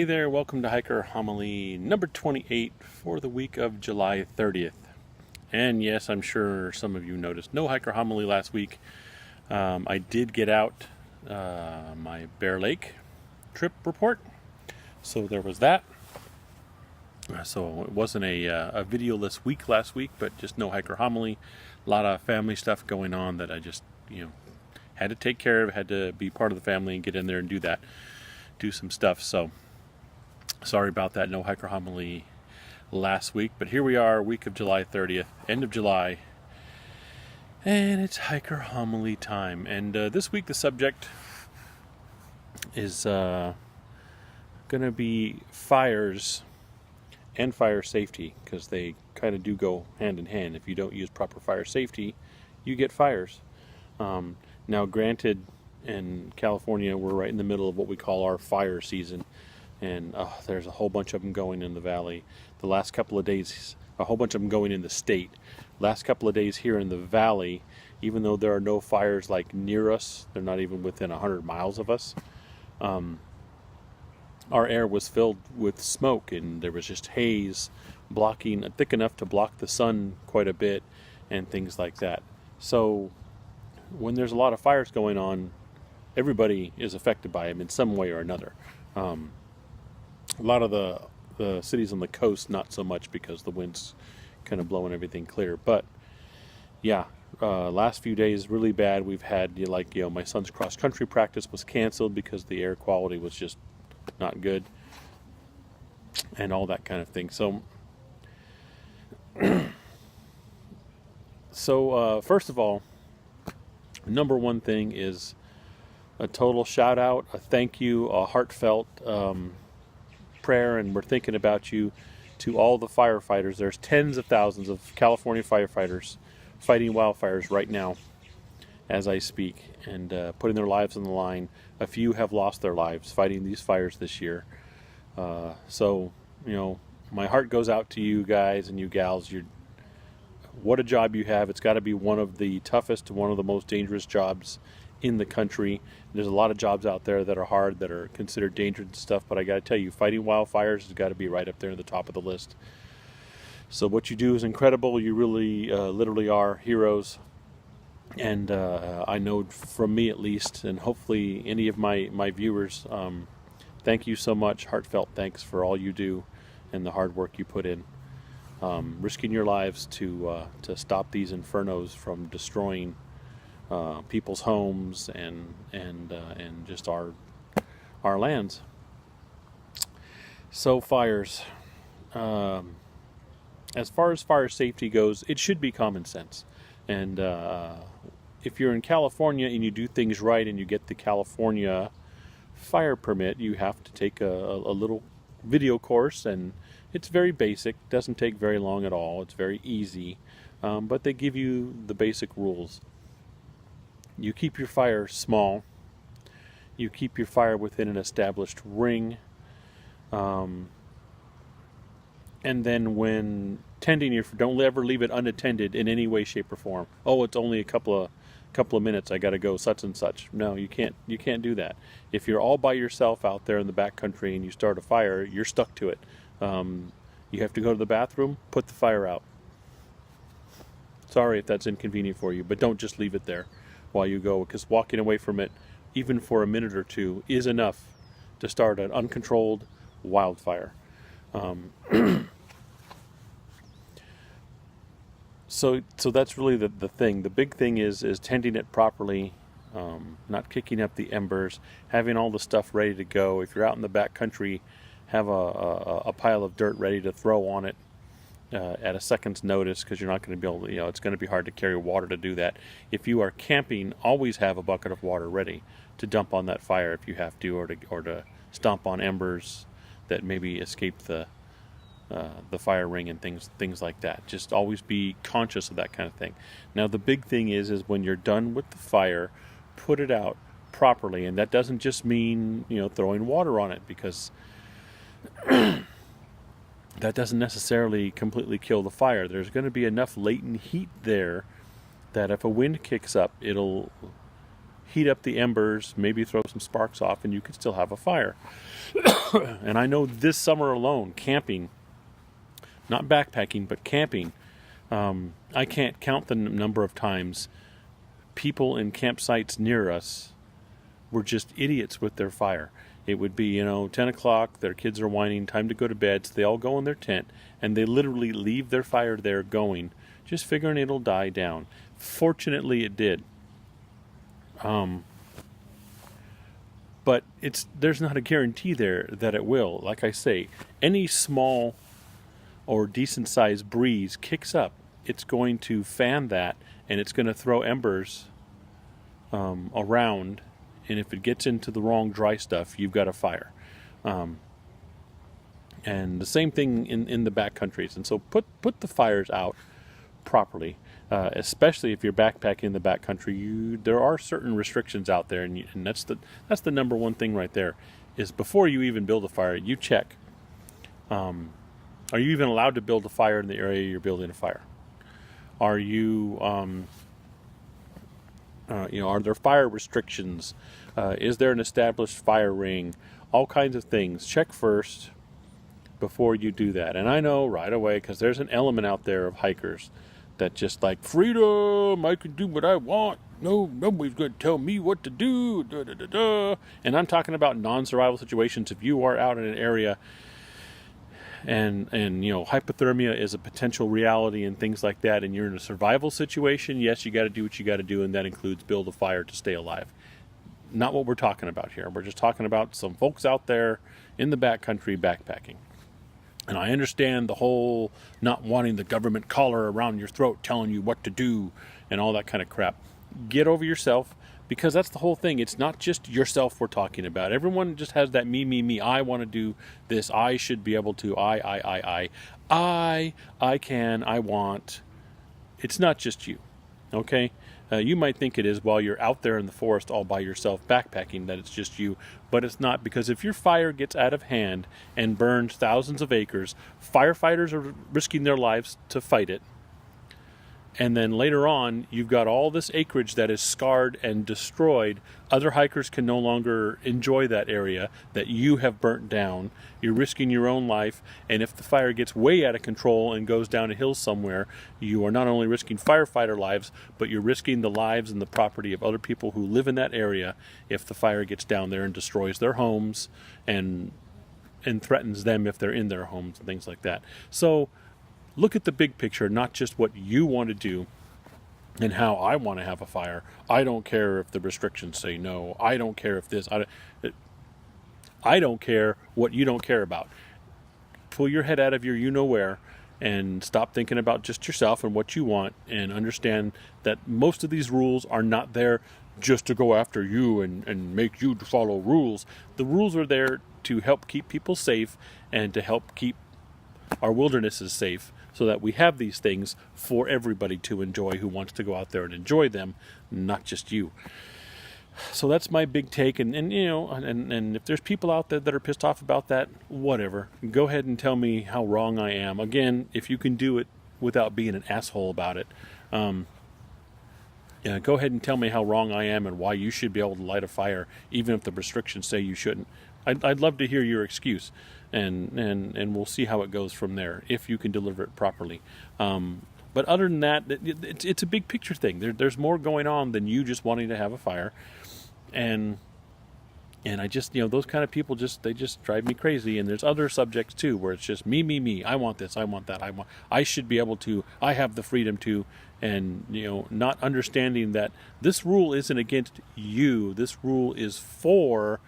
Hey there, welcome to Hiker Homily number 28 for the week of July 30th. And yes, I'm sure some of you noticed no Hiker Homily last week. I did get out my Bear Lake trip report, so there was that. So it wasn't a videoless week last week, but just no Hiker Homily. A lot of family stuff going on that I just, had to take care of, had to be part of the family and get in there and do some stuff. So sorry about that, no Hiker Homily last week, but here we are, week of July 30th, end of July, and it's Hiker Homily time. And this week the subject is going to be fires and fire safety, because they kind of do go hand in hand. If you don't use proper fire safety, you get fires. Now granted, in California we're right in the middle of what we call our fire season, and there's a whole bunch of them going in the valley. The last couple of days, a whole bunch of them going in the state. Last couple of days here in the valley, even though there are no fires like near us, they're not even within 100 miles of us, our air was filled with smoke, and there was just haze blocking, thick enough to block the sun quite a bit, and things like that. So when there's a lot of fires going on, everybody is affected by them in some way or another. A lot of the cities on the coast, not so much, because the wind's kind of blowing everything clear. But yeah, last few days really bad. We've had my son's cross country practice was canceled because the air quality was just not good, and all that kind of thing. So first of all, number one thing is a total shout out, a thank you, a heartfelt prayer, and we're thinking about you, to all the firefighters. There's tens of thousands of California firefighters fighting wildfires right now as I speak, and putting their lives on the line. A few have lost their lives fighting these fires this year. So my heart goes out to you guys and you gals. What a job you have. It's got to be one of the toughest, one of the most dangerous jobs in the country. There's a lot of jobs out there that are hard, that are considered dangerous and stuff, but I got to tell you, fighting wildfires has got to be right up there at the top of the list. So what you do is incredible. You really literally are heroes, and I know from me at least, and hopefully any of my viewers, thank you so much. Heartfelt thanks for all you do and the hard work you put in, risking your lives to stop these infernos from destroying people's homes and just our lands. So fires, as far as fire safety goes, it should be common sense. And if you're in California and you do things right and you get the California fire permit, you have to take a little video course, and it's very basic, doesn't take very long at all, it's very easy, but they give you the basic rules. You keep your fire small. You keep your fire within an established ring. And then when tending don't ever leave it unattended in any way, shape, or form. Oh, it's only a couple of minutes, I got to go such and such. No, you can't do that. If you're all by yourself out there in the backcountry and you start a fire, you're stuck to it. You have to go to the bathroom, put the fire out. Sorry if that's inconvenient for you, but don't just leave it there while you go, because walking away from it, even for a minute or two, is enough to start an uncontrolled wildfire. So that's really the thing. The big thing is tending it properly, not kicking up the embers, having all the stuff ready to go. If you're out in the back country, have a pile of dirt ready to throw on it at a second's notice, because you're not going to be able to, it's going to be hard to carry water to do that. If you are camping, always have a bucket of water ready to dump on that fire if you have to, or to stomp on embers that maybe escape the fire ring and things like that. Just always be conscious of that kind of thing. Now the big thing is when you're done with the fire, put it out properly, and that doesn't just mean throwing water on it, because that doesn't necessarily completely kill the fire. There's going to be enough latent heat there that if a wind kicks up, it'll heat up the embers, maybe throw some sparks off, and you can still have a fire. And I know this summer alone, camping, not backpacking, but camping, I can't count the number of times people in campsites near us were just idiots with their fire. It would be, 10 o'clock, their kids are whining, time to go to bed, so they all go in their tent, and they literally leave their fire there going, just figuring it'll die down. Fortunately, it did. But there's not a guarantee there that it will. Like I say, any small or decent-sized breeze kicks up, it's going to fan that, and it's going to throw embers around. And if it gets into the wrong dry stuff, you've got a fire. And the same thing in the back countries. And so put the fires out properly, especially if you're backpacking in the back country. There are certain restrictions out there, and that's the number one thing right there. Is before you even build a fire, you check. Are you even allowed to build a fire in the area you're building a fire? Are you are there fire restrictions? Is there an established fire ring? All kinds of things. Check first before you do that. And I know right away, because there's an element out there of hikers that just like, freedom, I can do what I want. No, nobody's going to tell me what to do. Da, da, da, da. And I'm talking about non-survival situations. If you are out in an area and hypothermia is a potential reality and things like that, and you're in a survival situation, yes, you got to do what you got to do, and that includes build a fire to stay alive. Not what we're talking about here. We're just talking about some folks out there in the backcountry backpacking. And I understand the whole not wanting the government collar around your throat telling you what to do and all that kind of crap. Get over yourself, because that's the whole thing. It's not just yourself we're talking about. Everyone just has that me. I want to do this. I should be able to. I can. I want. It's not just you. Okay? You might think it is while you're out there in the forest all by yourself backpacking, that it's just you, but it's not, because if your fire gets out of hand and burns thousands of acres, firefighters are risking their lives to fight it. And then later on, you've got all this acreage that is scarred and destroyed. Other hikers can no longer enjoy that area that you have burnt down. You're risking your own life. And if the fire gets way out of control and goes down a hill somewhere, you are not only risking firefighter lives, but you're risking the lives and the property of other people who live in that area if the fire gets down there and destroys their homes and threatens them if they're in their homes and things like that. So look at the big picture, not just what you want to do and how I want to have a fire. I don't care if the restrictions say no. I don't care if this. I don't care what you don't care about. Pull your head out of your you-know-where and stop thinking about just yourself and what you want, and understand that most of these rules are not there just to go after you and make you follow rules. The rules are there to help keep people safe and to help keep our wildernesses safe, so that we have these things for everybody to enjoy who wants to go out there and enjoy them, not just you. So that's my big take, and if there's people out there that are pissed off about that, whatever. Go ahead and tell me how wrong I am. Again, if you can do it without being an asshole about it, go ahead and tell me how wrong I am and why you should be able to light a fire, even if the restrictions say you shouldn't. I'd love to hear your excuse, and we'll see how it goes from there, if you can deliver it properly. But other than that, it's a big picture thing. There's more going on than you just wanting to have a fire, and I just, those kind of people they just drive me crazy. And there's other subjects too, where it's just me. I want this, I want that, I should be able to, I have the freedom to, and not understanding that this rule isn't against you. This rule is for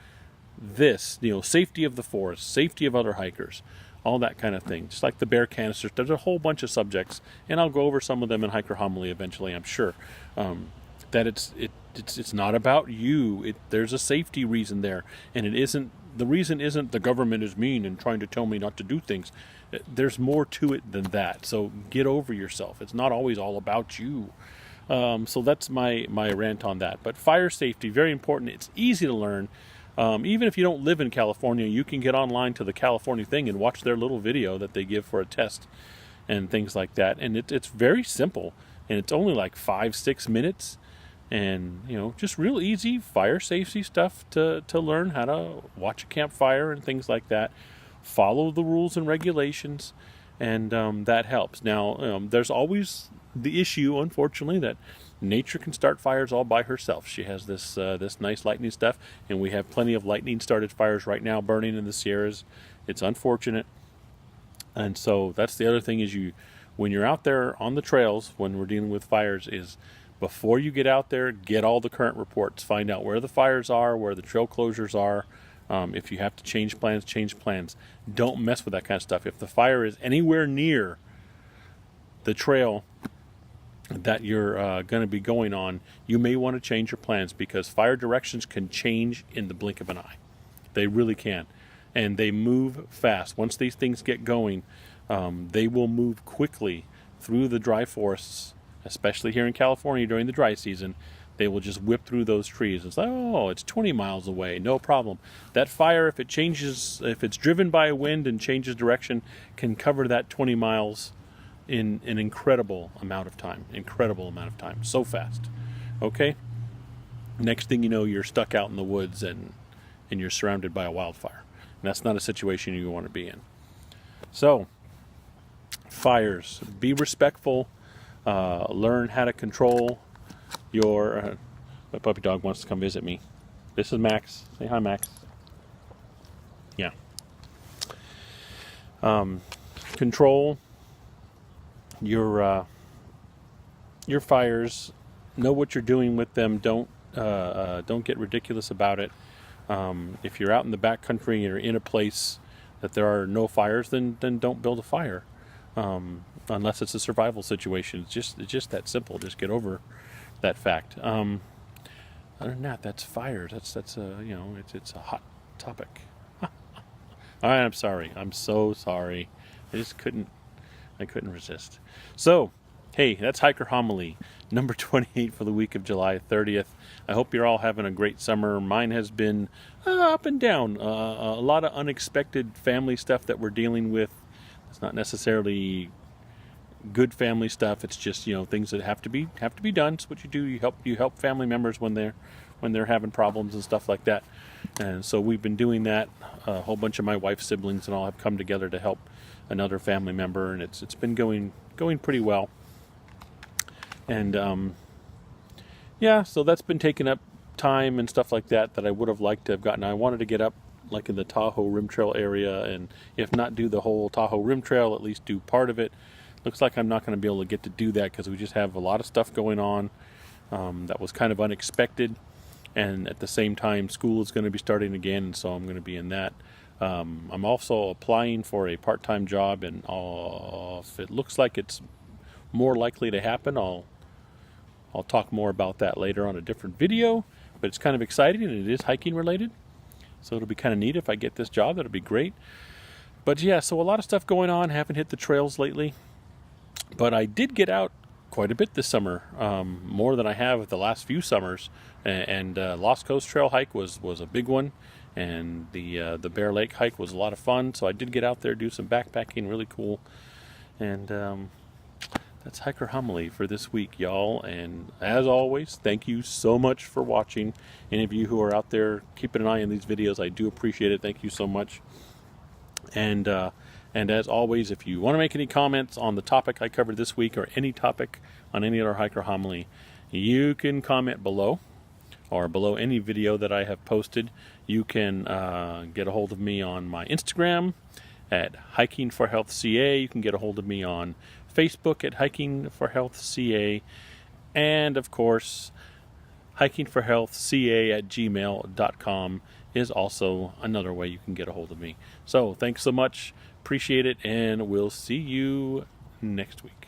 this, safety of the forest, safety of other hikers, all that kind of thing. Just like the bear canisters, there's a whole bunch of subjects, and I'll go over some of them in Hiker Homily eventually, I'm sure. That it's not about you. There's a safety reason there, and the reason isn't the government is mean and trying to tell me not to do things. There's more to it than that. So get over yourself. It's not always all about you. So that's my rant on that. But fire safety, very important. It's easy to learn. Even if you don't live in California, you can get online to the California thing and watch their little video that they give for a test and things like that. And it's very simple, and it's only like 5-6 minutes. and just real easy fire safety stuff to learn how to watch a campfire and things like that. Follow the rules and regulations, and that helps. Now, there's always the issue, unfortunately, that nature can start fires all by herself. She has this nice lightning stuff, and we have plenty of lightning started fires right now burning in the Sierras. It's unfortunate. And so that's the other thing is when you're out there on the trails, when we're dealing with fires, is before you get out there, get all the current reports. Find out where the fires are, where the trail closures are. If you have to change plans, change plans. Don't mess with that kind of stuff. If the fire is anywhere near the trail that you're going to be going on, you may want to change your plans, because fire directions can change in the blink of an eye. They really can. And they move fast. Once these things get going, they will move quickly through the dry forests, especially here in California during the dry season. They will just whip through those trees. It's like, oh, it's 20 miles away, no problem. That fire, if it's driven by a wind and changes direction, can cover that 20 miles in an incredible amount of time. So fast. Okay? Next thing you know, you're stuck out in the woods and you're surrounded by a wildfire. And that's not a situation you want to be in. So, fires. Be respectful. Learn how to control your... my puppy dog wants to come visit me. This is Max. Say hi, Max. Yeah. Control your fires. Know what you're doing with them. Don't get ridiculous about it. If you're out in the backcountry and you're in a place that there are no fires, then don't build a fire, unless it's a survival situation. It's just that simple. Just get over that fact. Other than that, that's fires. That's it's a hot topic. All right, I'm sorry. I'm so sorry. I couldn't resist. So, hey, that's Hiker Homily, number 28 for the week of July 30th. I hope you're all having a great summer. Mine has been up and down. A lot of unexpected family stuff that we're dealing with. It's not necessarily good family stuff. It's just things that have to be done. It's what you do. You help family members when they're having problems and stuff like that. And so we've been doing that. A whole bunch of my wife's siblings and all have come together to help another family member, and it's been going pretty well. And so that's been taking up time and stuff like that I would have liked to have gotten. I wanted to get up like in the Tahoe Rim Trail area, and if not do the whole Tahoe Rim Trail, at least do part of it. Looks like I'm not going to be able to get to do that because we just have a lot of stuff going on that was kind of unexpected, and at the same time school is going to be starting again, and so I'm going to be in that. I'm also applying for a part-time job, and if it looks like it's more likely to happen, I'll talk more about that later on a different video, but it's kind of exciting, and it is hiking related, so it'll be kind of neat if I get this job. That'll be great. But yeah, so a lot of stuff going on. Haven't hit the trails lately, but I did get out quite a bit this summer, more than I have the last few summers, and Lost Coast Trail hike was a big one. And the Bear Lake hike was a lot of fun, so I did get out there, do some backpacking, really cool. And that's Hiker Homily for this week, y'all. And as always, thank you so much for watching. Any of you who are out there keeping an eye on these videos, I do appreciate it. Thank you so much. And as always, if you want to make any comments on the topic I covered this week, or any topic on any other Hiker Homily, you can comment below, or below any video that I have posted. You can get a hold of me on my Instagram at Hiking for Health CA. You can get a hold of me on Facebook at Hiking for Health CA. And of course, hikingforhealthca@gmail.com is also another way you can get a hold of me. So thanks so much. Appreciate it, and we'll see you next week.